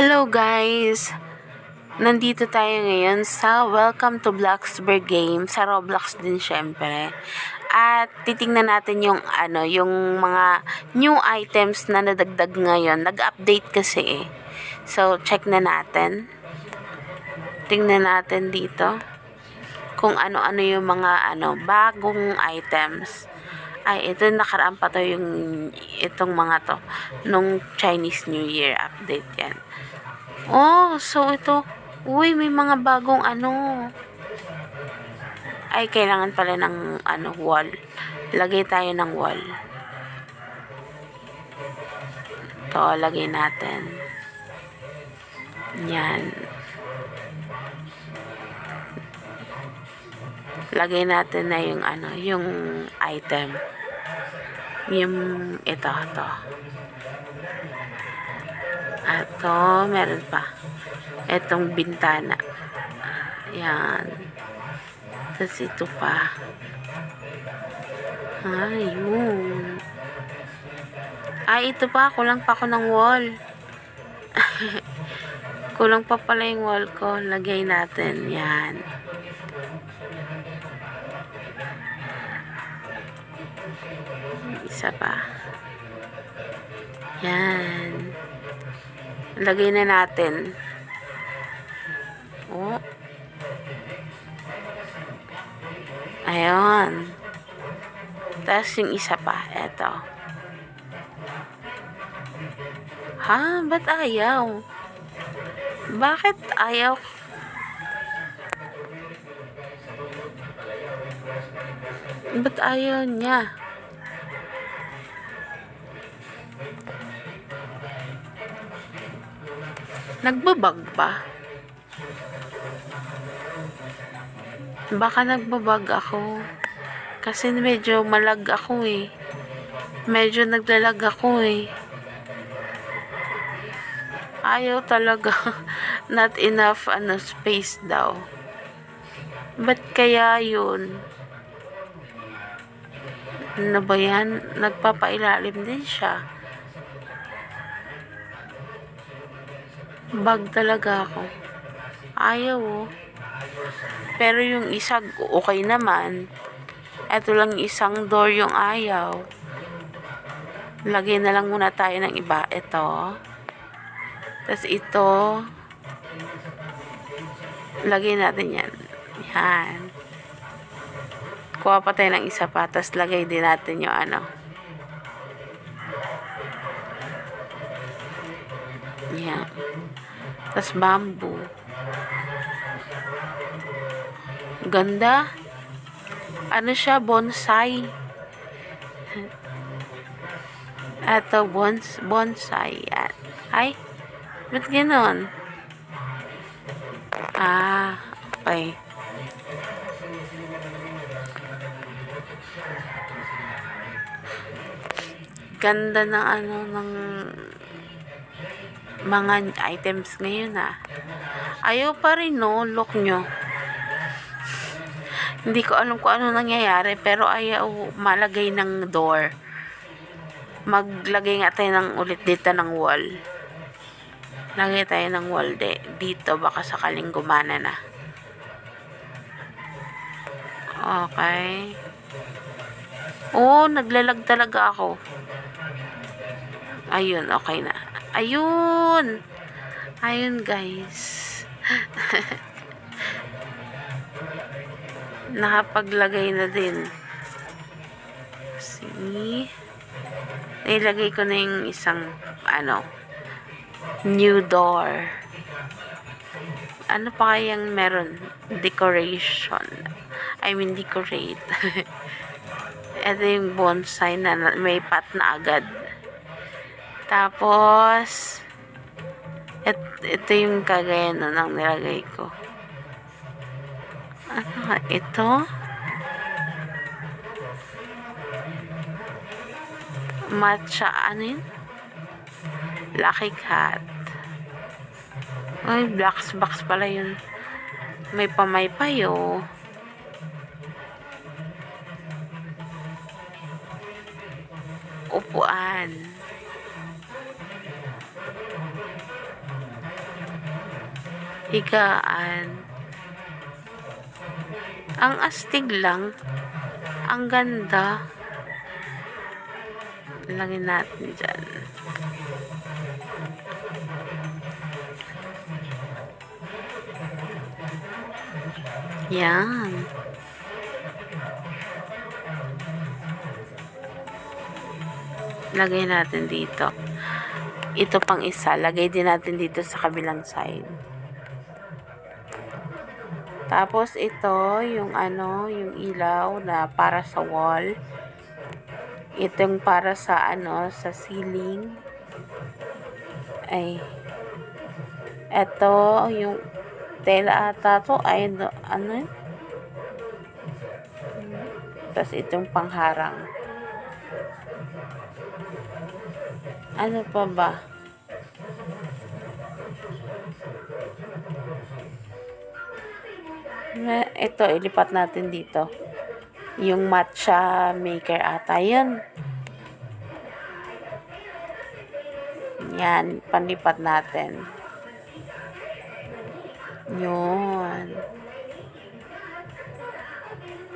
Hello guys! Nandito tayo ngayon sa Welcome to Bloxburg Game sa Roblox din syempre. At titingnan natin yung mga new items na nadagdag ngayon. Nag-update kasi eh. So check na natin. Tingnan natin dito kung ano-ano yung mga bagong items. Ay, ito nakaraan pa to itong mga to nung Chinese New Year update yan. Oh, so ito, uy, may mga bagong ay, kailangan pala ng wall. Lagay tayo ng wall. Ito, lagay natin. Yan. Lagay natin na yung item. Yung ito. Ito, meron pa. Itong bintana. Yan. Tapos ito pa. Ayun. Ito pa. Kulang pa ako ng wall. Kulang pa pala yung wall ko. Lagay natin. Yan. Isa pa. Yan. Lagay na natin. Oh. Ayun. Tapos yung isa pa. Eto. Ha? Ba't ayaw? Bakit ayaw? Ba't ayaw niya? Nagbabag pa? Baka nagbabag ako. Kasi medyo malag ako eh. Medyo naglalag ako eh. Ayaw talaga. Not enough space daw. Ba't kaya yun? Ano ba yan? Nagpapailalim din siya. Bag talaga ako. Ayaw oh. Pero yung isa okay naman. Ito lang isang door yung ayaw. Lagay na lang muna tayo ng iba. Ito. Tapos ito. Lagay natin yan. Yan. Kuha pa tayo ng isa pa. Tapos lagay din natin yung yan. Tapos bamboo. Ganda. Ano siya? Bonsai. Ito, bonsai. Yan. Ay, ba't ganon? Okay. Ganda ng ng mga items ngayon Ayaw pa rin no, look nyo. Hindi ko alam kung ano nangyayari, pero ayaw malagay ng door. Maglagay nga tayo ulit dito ng wall. Lagay tayo ng wall dito, baka sakaling gumana na. Okay. Oh, naglalag talaga ako. Ayun, okay na. Ayun. Ayun, guys. Nakapaglagay na din. See? Nilagay ko na yung isang new door. Ano pa kayang meron? Decoration. I mean, decorate. Ito yung bonsai na may pot na agad. Tapos, ito yung kagaya ng nilagay ko. Ano ito? Matcha, ano yun? Lucky Cat. Ay, box pala yun. May pamaypay oh. Upuan. higaan. Ang astig lang. Ang ganda. Lagyan natin dyan. Yan. Lagay natin dito. Ito pang isa. Lagay din natin dito sa kabilang side. Tapos ito, yung yung ilaw na para sa wall. Itong para sa sa ceiling. Ay. Ito, yung tela ata to. Ay, Tapos itong pangharang. Ano pa ba? Ito, ilipat natin dito. Yung matcha maker ata yun. Yan, panlipat natin. Yun.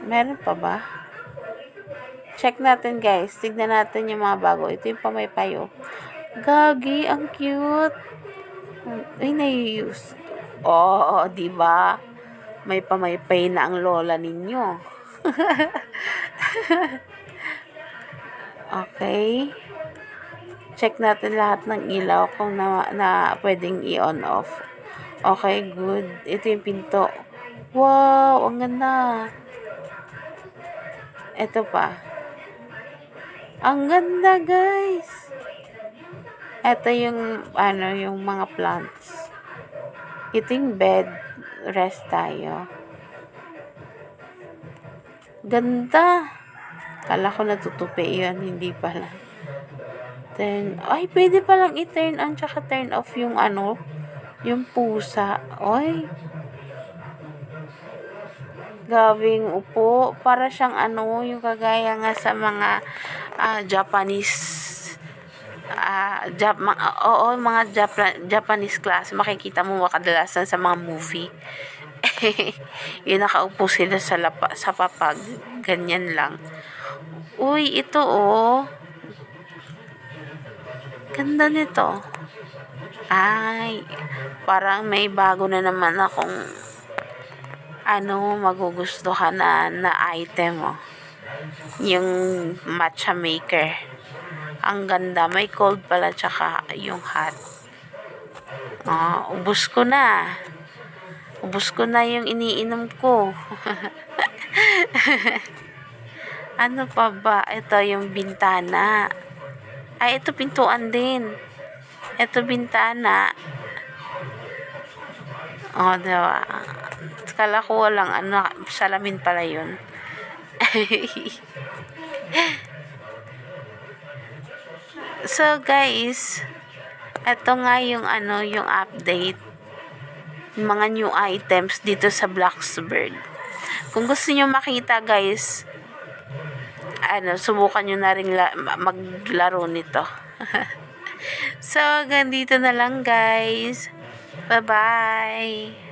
Meron pa ba? Check natin guys. Tignan natin yung mga bago. Ito yung pamaypayo. Gagi, ang cute. Ay, nai-use. Oo, diba? May pamaypay na ang lola ninyo. Okay. Check natin lahat ng ilaw kung na pwedeng i-on off. Okay, good. Ito yung pinto. Wow, ang ganda. Ito pa. Ang ganda, guys. Ito yung yung mga plants. Ito yung bed. Rest tayo. Ganda. Kala ko natutupi yun. Hindi pala. Ay, pwede palang i-turn on tsaka turn off yung yung pusa. Oy. Gawing upo. Para siyang yung kagaya nga sa mga Japanese mga Japanese class. Makikita mo kadalasan sa mga movie. Yung nakaupo sila sa papag. Ganyan lang. Uy, ito ganda nito. Ay, parang may bago na naman akong magugustuhan na item yung matcha maker. Ang ganda, may cold pala tsaka yung hot. Ubos ko na yung iniinom ko. Ano pa ba? Ito yung bintana. Ay, ito pintuan din. Ito bintana. Diba? Kala ko walang salamin pala yun. So, guys, ito nga yung yung update. Yung mga new items dito sa Bloxburg. Kung gusto niyo makita, guys, subukan nyo na rin maglaro nito. So, ganito na lang, guys. Bye-bye.